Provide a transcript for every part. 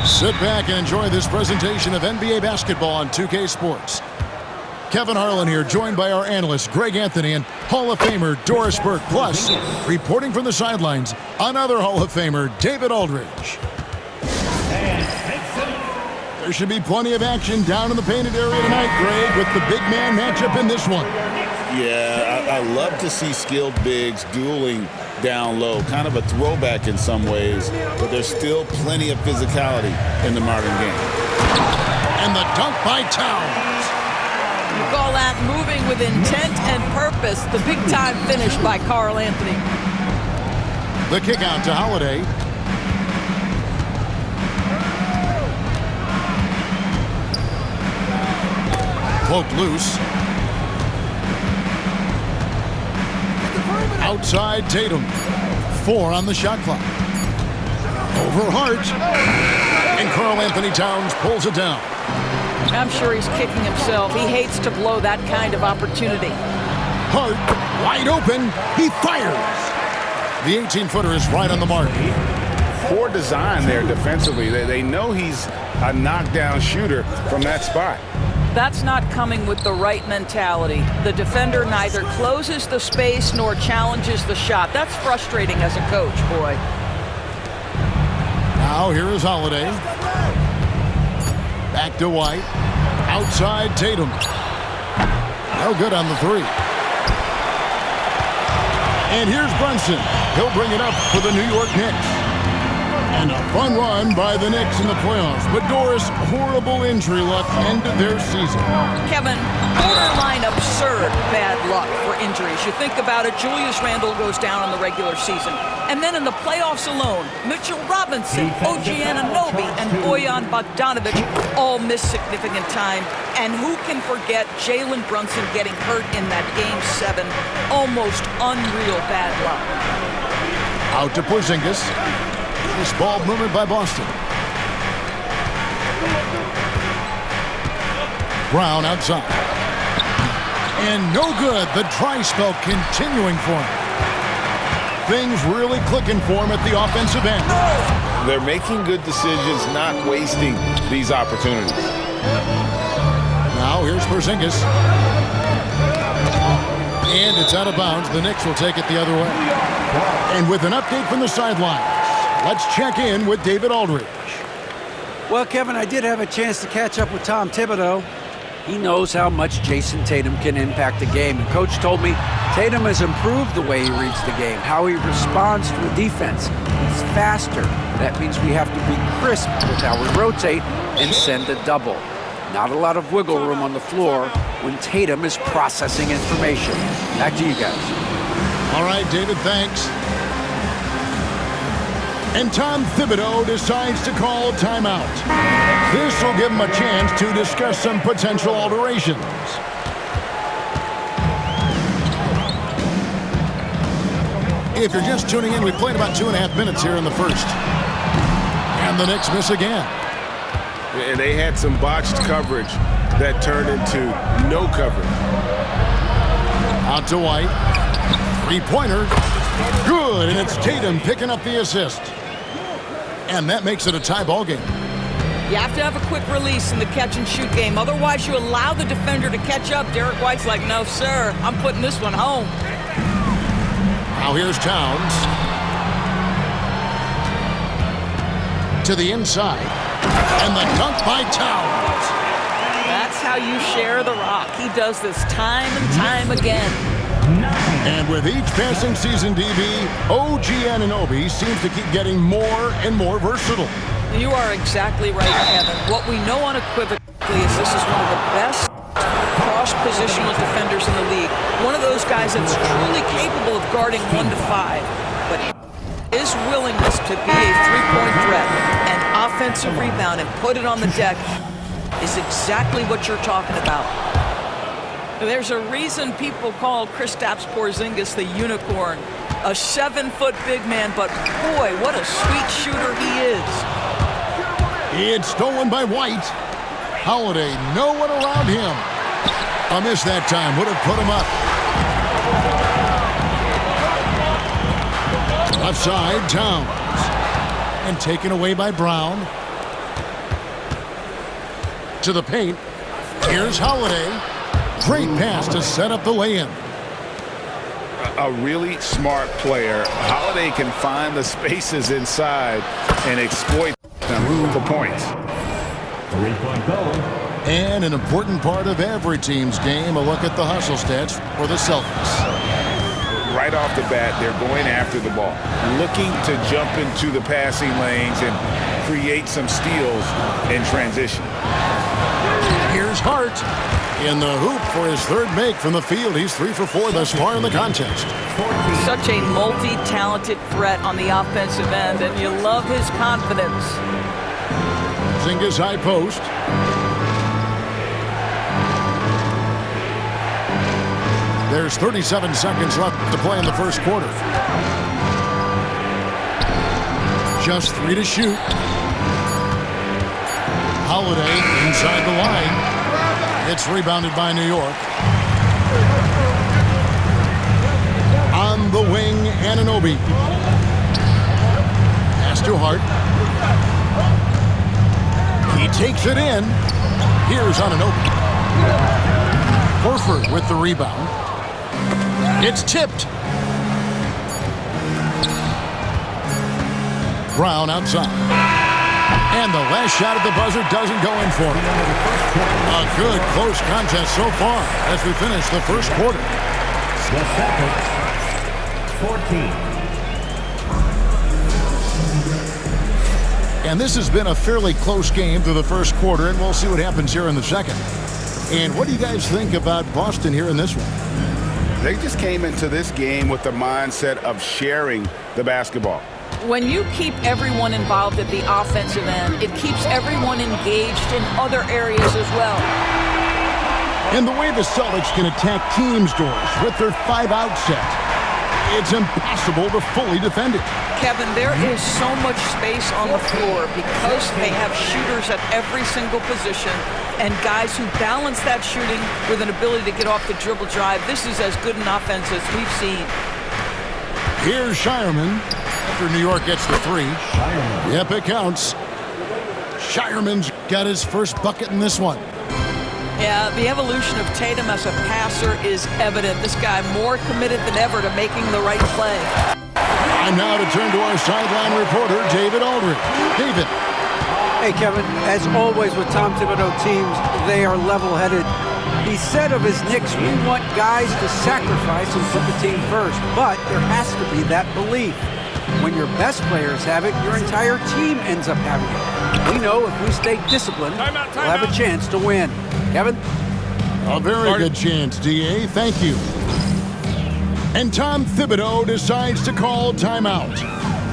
Sit back and enjoy this presentation of NBA basketball on 2K Sports. Kevin Harlan here, joined by our analyst Greg Anthony and Hall of Famer Doris Burke. Plus, reporting from the sidelines, another Hall of Famer, David Aldridge. There should be plenty of action down in the painted area tonight, Greg, with the big man matchup in this one. Yeah, I love to see skilled bigs dueling down low. Kind of a throwback in some ways, but there's still plenty of physicality in the modern game. And the dunk by Towns. You call that moving with intent and purpose. The big-time finish by Karl Anthony. The kick out to Holiday. Poked loose. Outside Tatum. 4 on the shot clock. Over Hart. And Karl Anthony Towns pulls it down. I'm sure he's kicking himself. He hates to blow that kind of opportunity. Hart, wide open. He fires. The 18-footer is right on the mark. Poor design there defensively. They know he's a knockdown shooter from that spot. That's not coming with the right mentality. The defender neither closes the space nor challenges the shot. That's frustrating as a coach, boy. Now here is Holiday. Back to White. Outside Tatum. No good on the 3. And here's Brunson. He'll bring it up for the New York Knicks. And a fun run by the Knicks in the playoffs. But Doris, horrible injury luck ended their season. Kevin, borderline absurd bad luck for injuries. You think about it, Julius Randle goes down in the regular season. And then in the playoffs alone, Mitchell Robinson, OG Anunoby, and Bojan Bogdanovic all miss significant time. And who can forget Jalen Brunson getting hurt in that Game 7? Almost unreal bad luck. Out to Porzingis. This ball movement by Boston. Brown outside. And no good. The dry spell continuing for him. Things really clicking for him at the offensive end. They're making good decisions, not wasting these opportunities. Now here's Porzingis. And it's out of bounds. The Knicks will take it the other way. And with an update from the sidelines, let's check in with David Aldridge. Well, Kevin, I did have a chance to catch up with Tom Thibodeau. He knows how much Jason Tatum can impact the game. And Coach told me Tatum has improved the way he reads the game, how he responds to a defense. He's faster. That means we have to be crisp with how we rotate and send a double. Not a lot of wiggle room on the floor when Tatum is processing information. Back to you guys. All right, David, thanks. And Tom Thibodeau decides to call timeout. This will give him a chance to discuss some potential alterations. If you're just tuning in, we played about 2.5 minutes here in the first. And the Knicks miss again. And they had some botched coverage that turned into no coverage. Out to White. 3-pointer. Good, and it's Tatum picking up the assist. And that makes it a tie ball game. You have to have a quick release in the catch-and-shoot game. Otherwise, you allow the defender to catch up. Derek White's like, no, sir, I'm putting this one home. Now here's Towns. To the inside. And the dunk by Towns. That's how you share the rock. He does this time and time again. And with each passing season, DB, OG Anunoby seems to keep getting more and more versatile. You are exactly right, Kevin. What we know unequivocally is this is one of the best cross-positional defenders in the league. One of those guys that's truly capable of guarding 1 to 5. But his willingness to be a three-point threat and offensive rebound and put it on the deck is exactly what you're talking about. There's a reason people call Kristaps Porzingis the unicorn. A 7-foot big man, but boy, what a sweet shooter he is. It's stolen by White. Holiday, no one around him. A miss that time would have put him up. Left side, Towns. And taken away by Brown. To the paint. Here's Holiday. Great pass to set up the lay-in. A really smart player. Holiday can find the spaces inside and exploit them for points. 3-point goal. And an important part of every team's game, a look at the hustle stats for the Celtics. Right off the bat, they're going after the ball, looking to jump into the passing lanes and create some steals in transition. Here's Hart in the hoop for his third make from the field. He's 3 for 4 thus far in the contest. Such a multi-talented threat on the offensive end, and you love his confidence. Zinga's high post. There's 37 seconds left to play in the first quarter. Just 3 to shoot. Holiday inside the line. It's rebounded by New York. On the wing, Anunoby. Pass to Hart. He takes it in. Here's Anunoby. Horford with the rebound. It's tipped. Brown outside. And the last shot at the buzzer doesn't go in for him. A good close contest so far as we finish the first quarter. The Celtics, 14. And this has been a fairly close game through the first quarter, and we'll see what happens here in the second. And what do you guys think about Boston here in this one? They just came into this game with the mindset of sharing the basketball. When you keep everyone involved at the offensive end, it keeps everyone engaged in other areas as well. And the way the Celtics can attack teams, Doris, with their 5-out set, it's impossible to fully defend it. Kevin, there is so much space on the floor because they have shooters at every single position and guys who balance that shooting with an ability to get off the dribble drive. This is as good an offense as we've seen. Here's Shireman after New York gets the 3. Yep, it counts. Shireman's got his first bucket in this one. Yeah, the evolution of Tatum as a passer is evident. This guy more committed than ever to making the right play. Time now to turn to our sideline reporter, David Aldridge. David. Hey, Kevin, as always with Tom Thibodeau teams, they are level-headed. He said of his Knicks, we want guys to sacrifice and put the team first, but there has to be that belief. When your best players have it, your entire team ends up having it. We know if we stay disciplined, we'll have a chance to win. Kevin? A very good chance, D.A. Thank you. And Tom Thibodeau decides to call timeout.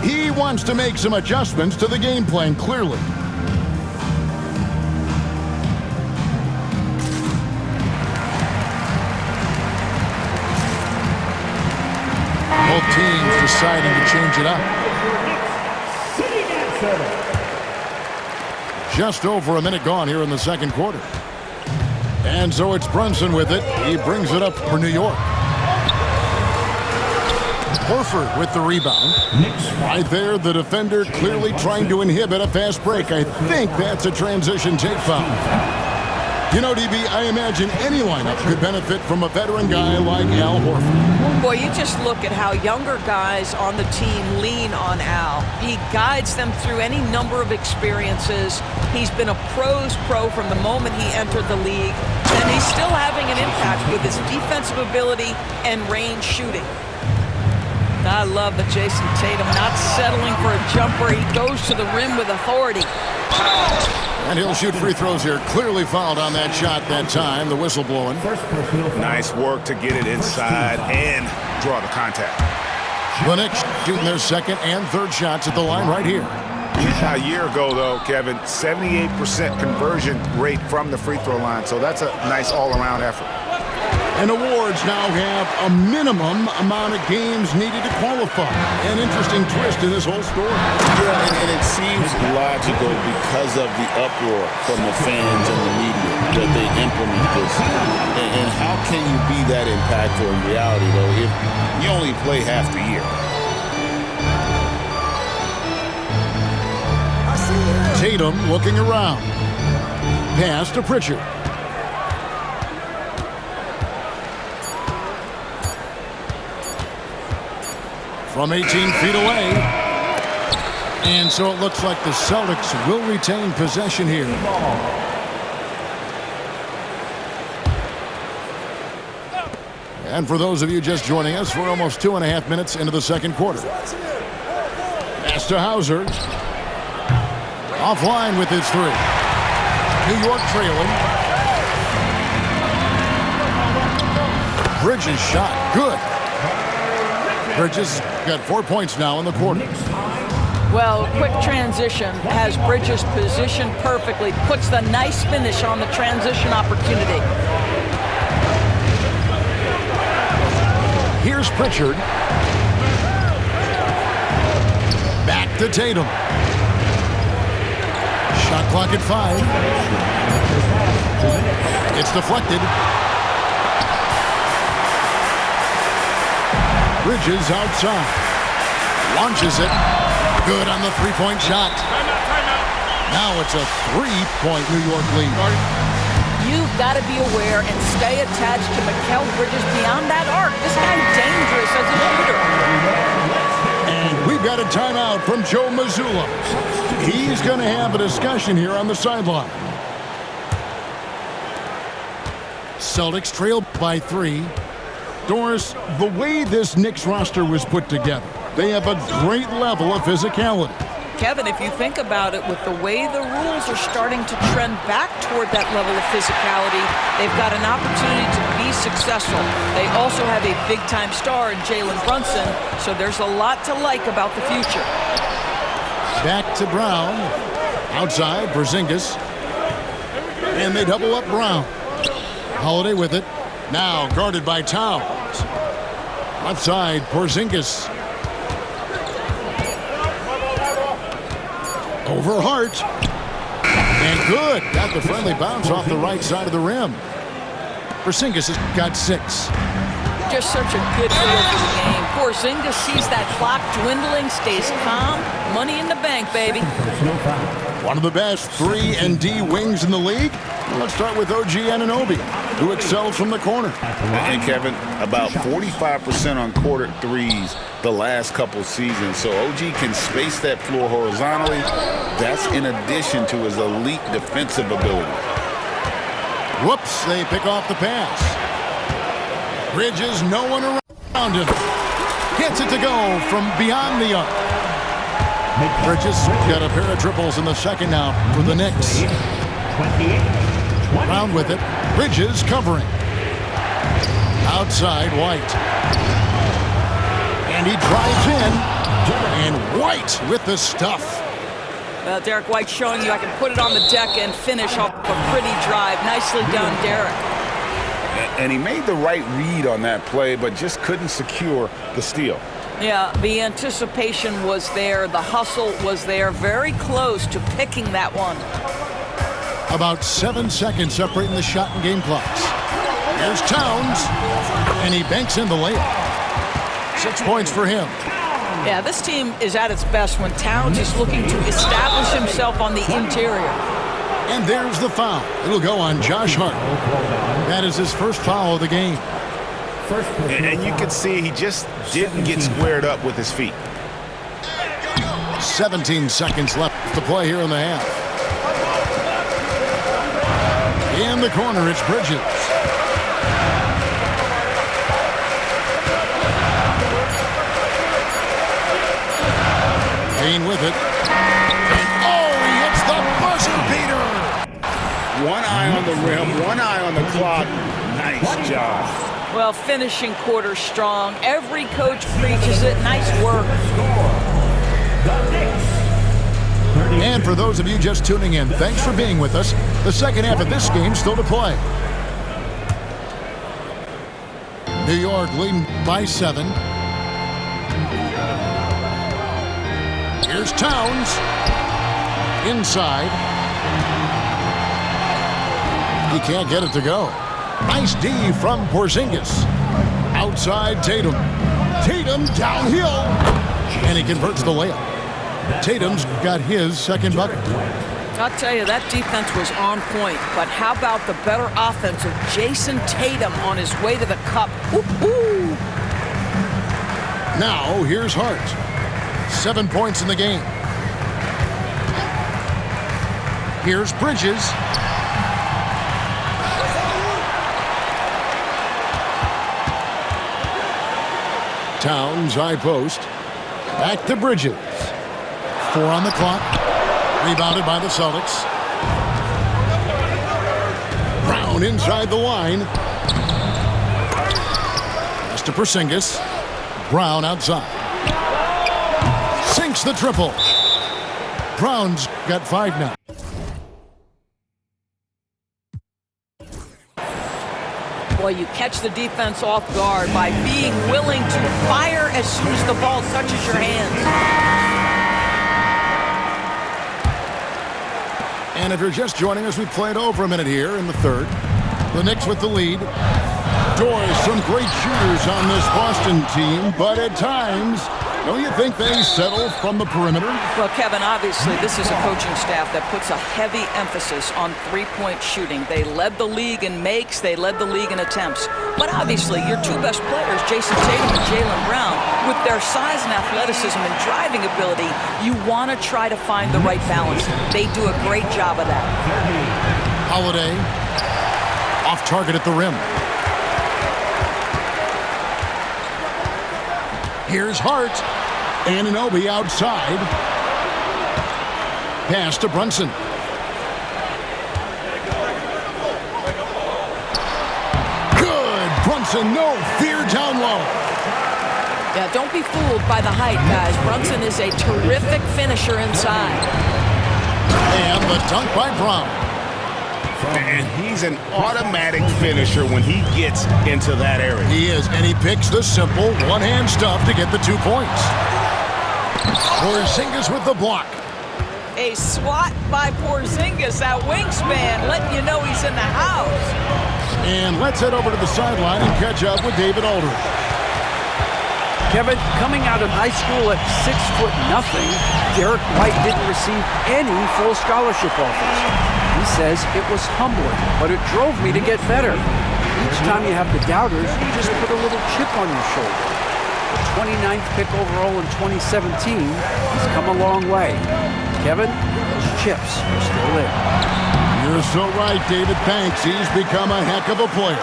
He wants to make some adjustments to the game plan, clearly. Both teams deciding to change it up. Just over a minute gone here in the second quarter. And so it's Brunson with it. He brings it up for New York. Horford with the rebound. Right there, the defender clearly trying to inhibit a fast break. I think that's a transition take foul. You know, DB, I imagine any lineup could benefit from a veteran guy like Al Horford. Boy, you just look at how younger guys on the team lean on Al. He guides them through any number of experiences. He's been a pro's pro from the moment he entered the league, and he's still having an impact with his defensive ability and range shooting. I love that Jason Tatum not settling for a jumper. He goes to the rim with authority. And he'll shoot free throws here. Clearly fouled on that shot that time. The whistle blowing. Nice work to get it inside and draw the contact. The Knicks shooting their second and third shots at the line right here. A year ago, though, Kevin, 78% conversion rate from the free throw line. So that's a nice all-around effort. And awards now have a minimum amount of games needed to qualify. An interesting twist in this whole story. Yeah, and it seems logical because of the uproar from the fans and the media that they implement this. And how can you be that impactful in reality, though, if you only play half the year? Tatum looking around. Pass to Pritchard. From 18 feet away. And so it looks like the Celtics will retain possession here. And for those of you just joining us, we're almost 2.5 minutes into the second quarter. Pass to Hauser. Offline with his three. New York trailing. Bridges shot. Good. Bridges got 4 points now in the quarter. Well, quick transition has Bridges positioned perfectly. Puts the nice finish on the transition opportunity. Here's Pritchard. Back to Tatum. Shot clock at 5. It's deflected. Bridges outside. Launches it. Good on the three-point shot. Now it's a 3-point New York lead. You've got to be aware and stay attached to Mikal Bridges beyond that arc. This guy's dangerous as a shooter. And we've got a timeout from Joe Mazzulla. He's going to have a discussion here on the sideline. Celtics trail by 3. Doris, the way this Knicks roster was put together, they have a great level of physicality. Kevin, if you think about it, with the way the rules are starting to trend back toward that level of physicality, they've got an opportunity to be successful. They also have a big-time star in Jalen Brunson, so there's a lot to like about the future. Back to Brown. Outside, Porzingis. And they double up Brown. Holiday with it. Now guarded by Towns. Left side, Porzingis. Over Hart. And good. Got the friendly bounce off the right side of the rim. Porzingis has got 6. Just such a good feel for the game. Porzingis sees that clock dwindling, stays calm. Money in the bank, baby. One of the best 3-and-D wings in the league. Let's start with OG Anunoby, who excels from the corner. And Kevin, about 45% on quarter threes the last couple seasons. So OG can space that floor horizontally. That's in addition to his elite defensive ability. Whoops, they pick off the pass. Bridges, no one around him. Gets it to go from beyond the arc. Bridges got a pair of triples in the second now for the Knicks. 28. Brown with it. Bridges covering. Outside, White. And he drives in. And White with the stuff. Derek White showing you I can put it on the deck and finish off a pretty drive. Nicely done, Derek. And he made the right read on that play, but just couldn't secure the steal. Yeah, the anticipation was there. The hustle was there. Very close to picking that one. About 7 seconds separating the shot and game clocks. Here's Towns. And he banks in the layup. 6 points for him. Yeah, this team is at its best when Towns is looking to establish himself on the interior. And there's the foul. It'll go on Josh Hart. That is his first foul of the game. And you can see he just didn't get squared up with his feet. 17 seconds left to play here in the half. In the corner, it's Bridges. Payne with it. Oh, he hits the buzzer beater. One eye on the rim, one eye on the clock. Nice job. Well, finishing quarter strong. Every coach preaches it. Nice work. And for those of you just tuning in, thanks for being with us. The second half of this game still to play. New York leading by 7. Here's Towns. Inside. He can't get it to go. Nice D from Porzingis. Outside Tatum. Tatum downhill. And he converts the layup. Tatum's got his second bucket. I'll tell you, that defense was on point. But how about the better offense of Jason Tatum on his way to the cup? Woo-hoo! Now, here's Hart. 7 points in the game. Here's Bridges. Towns, high post. Back to Bridges. 4 on the clock. Rebounded by the Celtics. Brown inside the line. Pass to Porzingis. Brown outside. Sinks the triple. Brown's got 5 now. Boy, you catch the defense off guard by being willing to fire as soon as the ball touches your hands. And if you're just joining us, we played over a minute here in the third. The Knicks with the lead. Doors, some great shooters on this Boston team, but at times, don't you think they settle from the perimeter? Well, Kevin, obviously this is a coaching staff that puts a heavy emphasis on three-point shooting. They led the league in makes, they led the league in attempts. But obviously, your two best players, Jason Tatum and Jaylen Brown, with their size and athleticism and driving ability, you want to try to find the right balance. They do a great job of that. Holiday, off target at the rim. Here's Hart. Anunoby outside. Pass to Brunson. Good. Brunson, no fear down low. Yeah, don't be fooled by the height, guys. Brunson is a terrific finisher inside. And the dunk by Brown. And he's an automatic finisher when he gets into that area. He is, and he picks the simple one-hand stuff to get the 2 points. Porzingis with the block. A swat by Porzingis, that wingspan, letting you know he's in the house. And let's head over to the sideline and catch up with David Aldridge. Kevin, coming out of high school at 6'0", Derek White didn't receive any full scholarship offers. He says it was humbling, but it drove me to get better. Each time you have the doubters, you just put a little chip on your shoulder. The 29th pick overall in 2017, he's come a long way. Kevin, those chips are still there. You're so right, David. Thanks. He's become a heck of a player.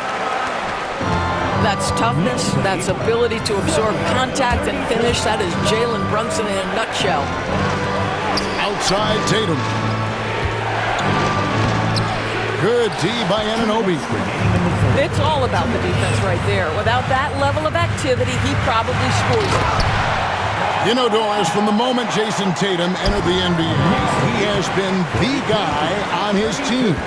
That's toughness, that's ability to absorb contact and finish. That is Jalen Brunson in a nutshell. Outside Tatum. Good D by Anunoby. It's all about the defense right there. Without that level of activity, he probably scores it. You know, Doris, from the moment Jason Tatum entered the NBA, he has been the guy on his team.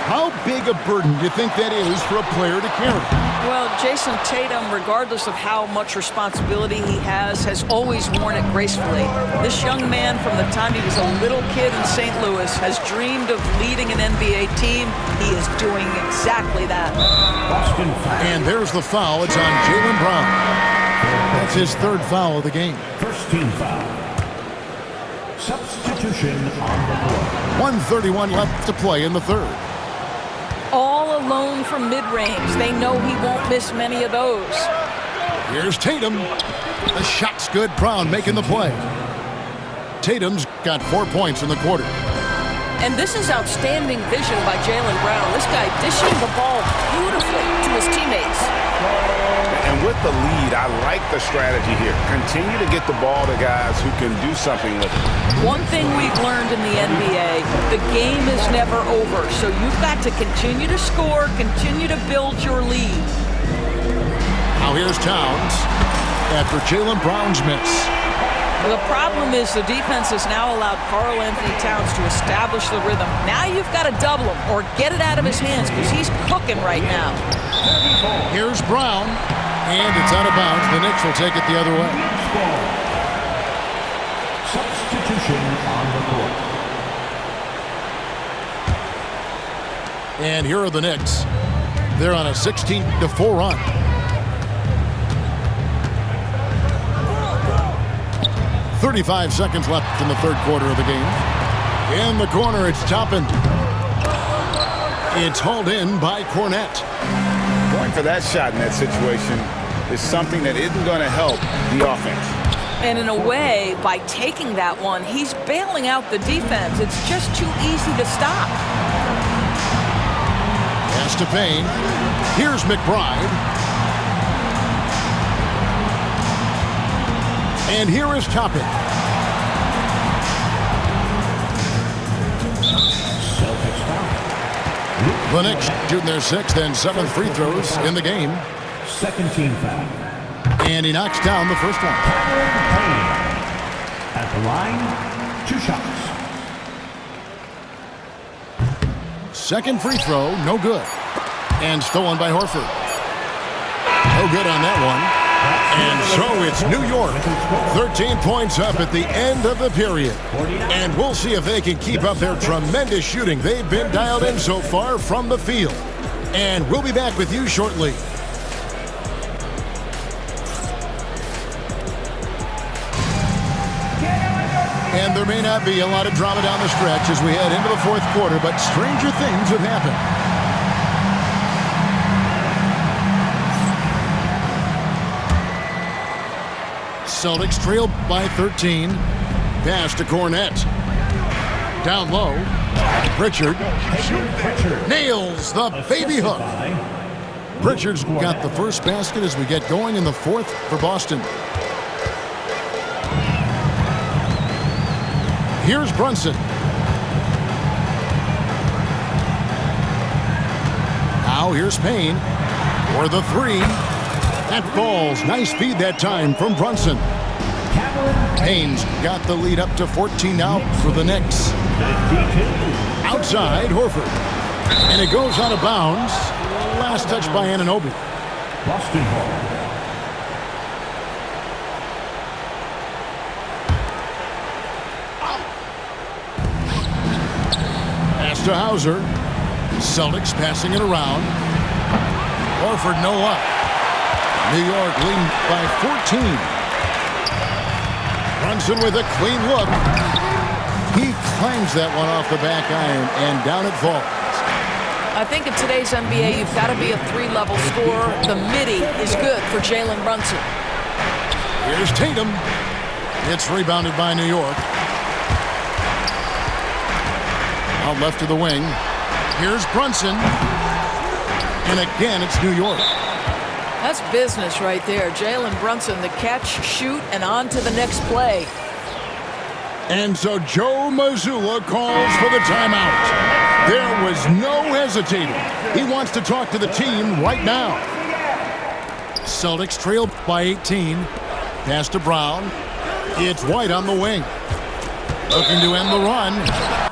How big a burden do you think that is for a player to carry? Well, Jason Tatum, regardless of how much responsibility he has always worn it gracefully. This young man, from the time he was a little kid in St. Louis, has dreamed of leading an NBA team. He is doing exactly that. And there's the foul. It's on Jaylen Brown. That's his third foul of the game. First team foul. Substitution on the court. 1:31 left to play in the third. All alone from mid-range. They know he won't miss many of those. Here's Tatum. The shot's good. Brown making the play. Tatum's got 4 points in the quarter. And this is outstanding vision by Jaylen Brown. This guy dishing the ball beautifully to his teammates. And with the lead, I like the strategy here. Continue to get the ball to guys who can do something with it. One thing we've learned in the NBA, the game is never over. So you've got to continue to score, continue to build your lead. Now here's Towns after Jaylen Brown's miss. The problem is the defense has now allowed Karl-Anthony Towns to establish the rhythm. Now you've got to double him or get it out of his hands because he's cooking right now. Here's Brown, and it's out of bounds. The Knicks will take it the other way. Substitution on the court. And here are the Knicks. They're on a 16-4 run. 35 seconds left in the third quarter of the game. In the corner, it's Toppin. It's hauled in by Cornette. Going for that shot in that situation is something that isn't going to help the offense. And in a way, by taking that one, he's bailing out the defense. It's just too easy to stop. Pass to Payne. Here's McBride. And here is Toppin. Celtics foul. The Knicks shooting their 6th and 7th free throws in the game. Second team foul. And he knocks down the first one. Payne. At the line, 2 shots. Second free throw, no good. And stolen by Horford. No good on that one. And so it's New York. 13 points up at the end of the period. And we'll see if they can keep up their tremendous shooting. They've been dialed in so far from the field. And we'll be back with you shortly. And there may not be a lot of drama down the stretch as we head into the 4th quarter, but stranger things have happened. Celtics trail by 13. Pass to Cornette. Down low. Pritchard nails the baby hook. Pritchard's got the first basket as we get going in the 4th for Boston. Here's Brunson. Now here's Payne for the 3. That falls. Nice feed that time from Brunson. Payne's got the lead up to 14 now for the Knicks. Outside, Horford. And it goes out of bounds. Last touch by Anunoby. Boston ball. Pass to Hauser. Celtics passing it around. Horford no luck. New York leading by 14. Brunson with a clean look. He claims that one off the back iron, and down it falls. I think in today's NBA, you've got to be a 3-level scorer. The midi is good for Jalen Brunson. Here's Tatum. It's rebounded by New York. Out left to the wing. Here's Brunson. And again, it's New York. That's business right there. Jalen Brunson, the catch, shoot, and on to the next play. And so Joe Mazzulla calls for the timeout. There was no hesitating. He wants to talk to the team right now. Celtics trail by 18. Pass to Brown. It's White on the wing. Looking to end the run.